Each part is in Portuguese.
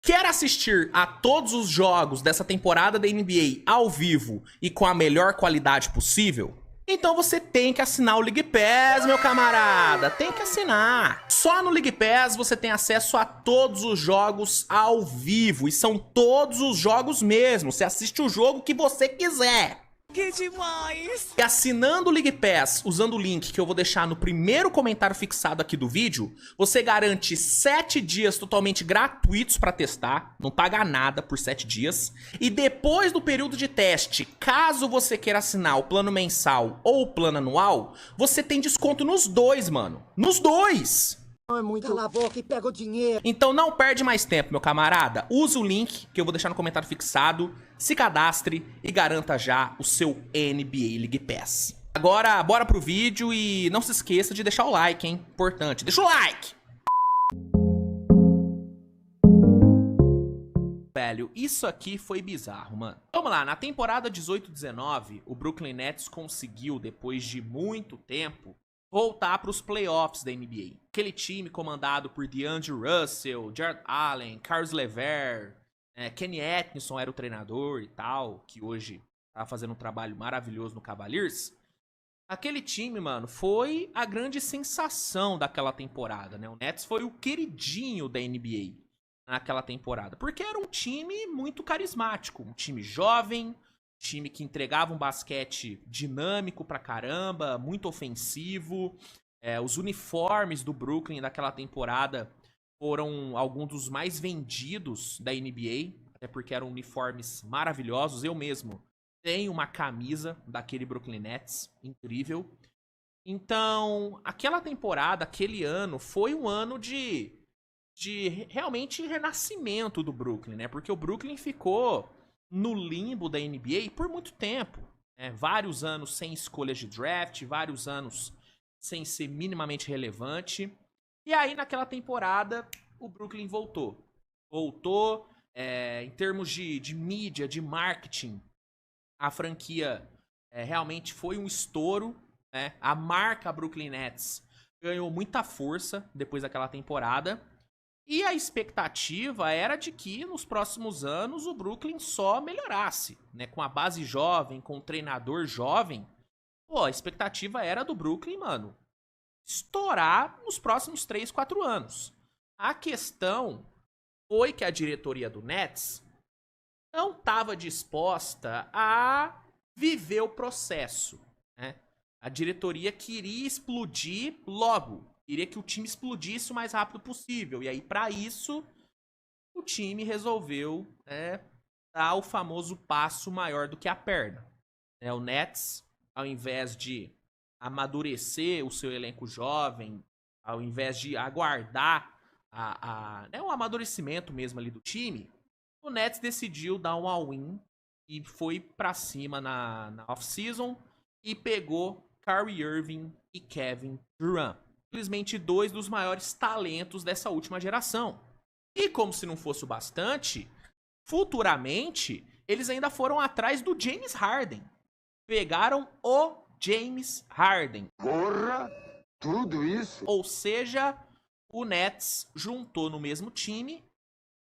Quer assistir a todos os jogos dessa temporada da NBA ao vivo e com a melhor qualidade possível? Então você tem que assinar o League Pass, meu camarada. Tem que assinar. Só no League Pass você tem acesso a todos os jogos ao vivo. E são todos os jogos mesmo. Você assiste o jogo que você quiser. Que demais! E assinando o League Pass, usando o link que eu vou deixar no primeiro comentário fixado aqui do vídeo, você garante 7 dias totalmente gratuitos para testar, não paga nada por 7 dias. E depois do período de teste, caso você queira assinar o plano mensal ou o plano anual, você tem desconto nos dois, mano. Nos dois! É muito. Cala a boca e pega o dinheiro. Então não perde mais tempo, meu camarada. Use o link que eu vou deixar no comentário fixado, se cadastre e garanta já o seu NBA League Pass. Agora, bora pro vídeo e não se esqueça de deixar o like, hein? Importante, deixa o like! Velho, isso aqui foi bizarro, mano. Vamos lá, na temporada 18-19, o Brooklyn Nets conseguiu, depois de muito tempo, voltar para os playoffs da NBA. Aquele time comandado por DeAndre Russell, Jarrett Allen, Caris LeVert, Kenny Atkinson era o treinador e tal, que hoje tá fazendo um trabalho maravilhoso no Cavaliers. Aquele time, mano, foi a grande sensação daquela temporada, né? O Nets foi o queridinho da NBA naquela temporada, porque era um time muito carismático, um time jovem, time que entregava um basquete dinâmico pra caramba, muito ofensivo. Os uniformes do Brooklyn daquela temporada foram alguns dos mais vendidos da NBA, até porque eram uniformes maravilhosos. Eu mesmo tenho uma camisa daquele Brooklyn Nets, incrível. Então, aquela temporada, aquele ano, foi um ano de realmente renascimento do Brooklyn, né? Porque o Brooklyn ficou no limbo da NBA por muito tempo. Vários anos sem escolhas de draft, vários anos sem ser minimamente relevante. E aí, naquela temporada, o Brooklyn voltou. Voltou, em termos de mídia, de marketing, a franquia realmente foi um estouro. A marca Brooklyn Nets ganhou muita força depois daquela temporada. E a expectativa era de que nos próximos anos o Brooklyn só melhorasse, né? Com a base jovem, com o treinador jovem. Pô, a expectativa era do Brooklyn, mano, estourar nos próximos 3, 4 anos. A questão foi que a diretoria do Nets não estava disposta a viver o processo, né? A diretoria queria explodir logo. Queria que o time explodisse o mais rápido possível. E aí, para isso, o time resolveu dar o famoso passo maior do que a perna. O Nets, ao invés de amadurecer o seu elenco jovem, ao invés de aguardar o amadurecimento mesmo ali do time, o Nets decidiu dar um all-in e foi pra cima na off-season e pegou Kyrie Irving e Kevin Durant. Simplesmente 2 dos maiores talentos dessa última geração. E como se não fosse o bastante, futuramente, eles ainda foram atrás do James Harden. Pegaram o James Harden. Porra! Tudo isso? Ou seja, o Nets juntou no mesmo time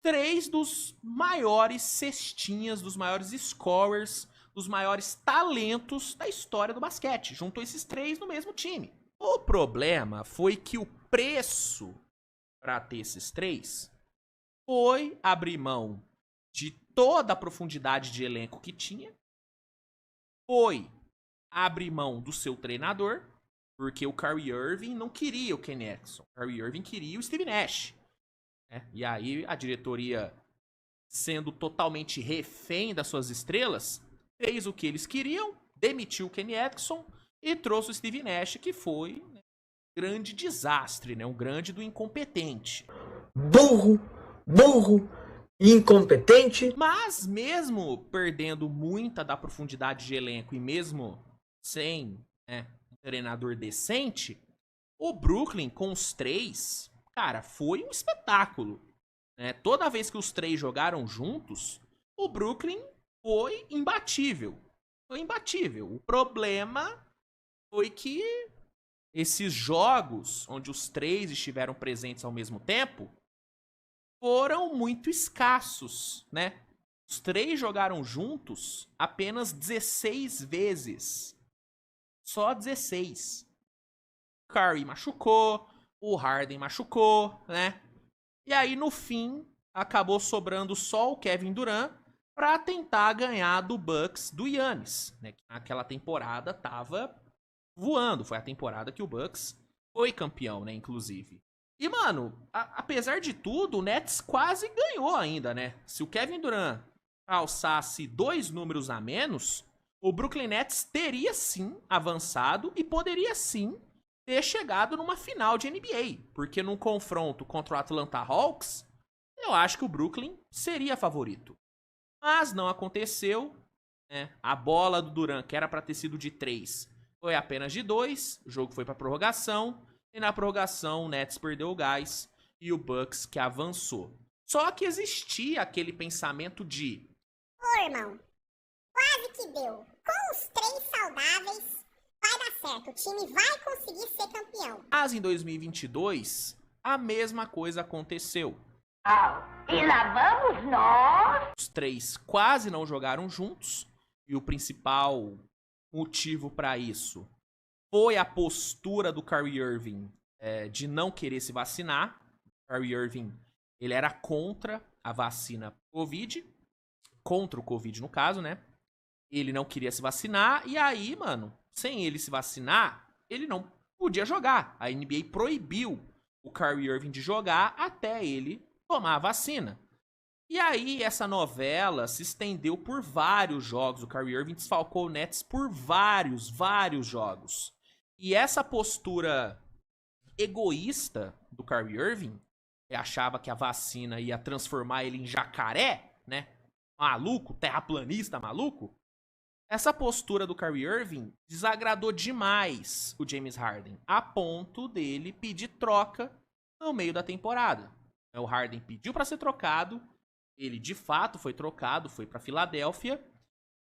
3 dos maiores cestinhas, dos maiores scorers, dos maiores talentos da história do basquete. Juntou esses 3 no mesmo time. O problema foi que o preço para ter esses 3 foi abrir mão de toda a profundidade de elenco que tinha, foi abrir mão do seu treinador, porque o Kyrie Irving não queria o Kenny Atkinson, o Kyrie Irving queria o Steve Nash. E aí a diretoria, sendo totalmente refém das suas estrelas, fez o que eles queriam, demitiu o Kenny Atkinson e trouxe o Steve Nash, que foi um grande desastre, né? Um grande do incompetente. Burro, incompetente. Mas mesmo perdendo muita da profundidade de elenco e mesmo sem um treinador decente, o Brooklyn com os 3, cara, foi um espetáculo. Toda vez que os 3 jogaram juntos, o Brooklyn foi imbatível. Foi imbatível. O problema foi que esses jogos, onde os 3 estiveram presentes ao mesmo tempo, foram muito escassos, né? Os três jogaram juntos apenas 16 vezes. Só 16. O Curry machucou, o Harden machucou, né? E aí, no fim, acabou sobrando só o Kevin Durant pra tentar ganhar do Bucks do Giannis, né? Que naquela temporada tava voando. Foi a temporada que o Bucks foi campeão, né? Inclusive. E, mano, apesar de tudo, o Nets quase ganhou ainda, né? Se o Kevin Durant alçasse 2 números a menos, o Brooklyn Nets teria sim avançado e poderia sim ter chegado numa final de NBA. Porque num confronto contra o Atlanta Hawks, eu acho que o Brooklyn seria favorito. Mas não aconteceu, né? A bola do Durant, que era pra ter sido de 3, foi apenas de 2. O jogo foi pra prorrogação. E na prorrogação o Nets perdeu o gás e o Bucks que avançou. Só que existia aquele pensamento de... Ô, irmão, quase que deu. Com os 3 saudáveis, vai dar certo. O time vai conseguir ser campeão. Mas em 2022, a mesma coisa aconteceu. E lá vamos nós! Os 3 quase não jogaram juntos. E o principal motivo para isso foi a postura do Kyrie Irving de não querer se vacinar. O Kyrie Irving, ele era contra a vacina Covid. Contra o Covid, no caso, né? Ele não queria se vacinar. E aí, mano, sem ele se vacinar, ele não podia jogar. A NBA proibiu o Kyrie Irving de jogar até ele tomar a vacina. E aí, essa novela se estendeu por vários jogos. O Kyrie Irving desfalcou o Nets por vários jogos. E essa postura egoísta do Kyrie Irving, que achava que a vacina ia transformar ele em jacaré, né? Maluco, terraplanista maluco. Essa postura do Kyrie Irving desagradou demais o James Harden, a ponto dele pedir troca no meio da temporada. O Harden pediu para ser trocado, ele de fato foi trocado, foi para Filadélfia,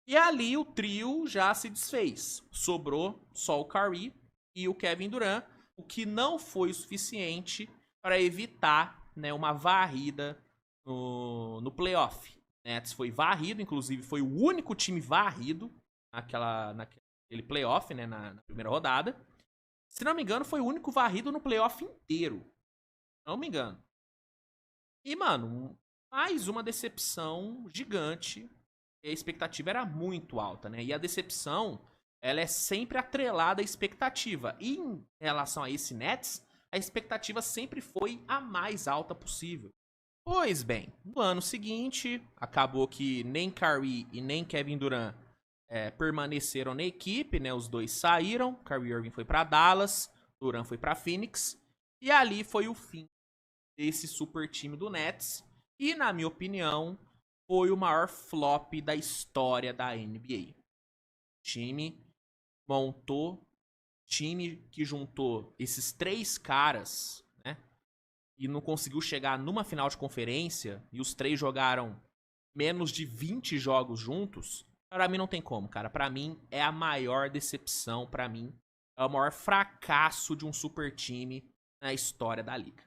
e ali o trio já se desfez. Sobrou só o Kyrie e o Kevin Durant, o que não foi o suficiente para evitar, né, uma varrida no playoff. O Nets foi varrido, inclusive foi o único time varrido naquele playoff, né, na primeira rodada. Se não me engano, foi o único varrido no playoff inteiro. Não me engano. E, mano, mais uma decepção gigante. A expectativa era muito alta, né? E a decepção, ela é sempre atrelada à expectativa. E em relação a esse Nets, a expectativa sempre foi a mais alta possível. Pois bem, no ano seguinte, acabou que nem Kyrie e nem Kevin Durant permaneceram na equipe, né? Os dois saíram. Kyrie Irving foi para Dallas, Durant foi para Phoenix. E ali foi o fim desse super time do Nets. E, na minha opinião, foi o maior flop da história da NBA. Time que juntou esses 3 caras, né? E não conseguiu chegar numa final de conferência. E os 3 jogaram menos de 20 jogos juntos. Pra mim não tem como, cara. Pra mim é a maior decepção. Pra mim é o maior fracasso de um super time na história da liga.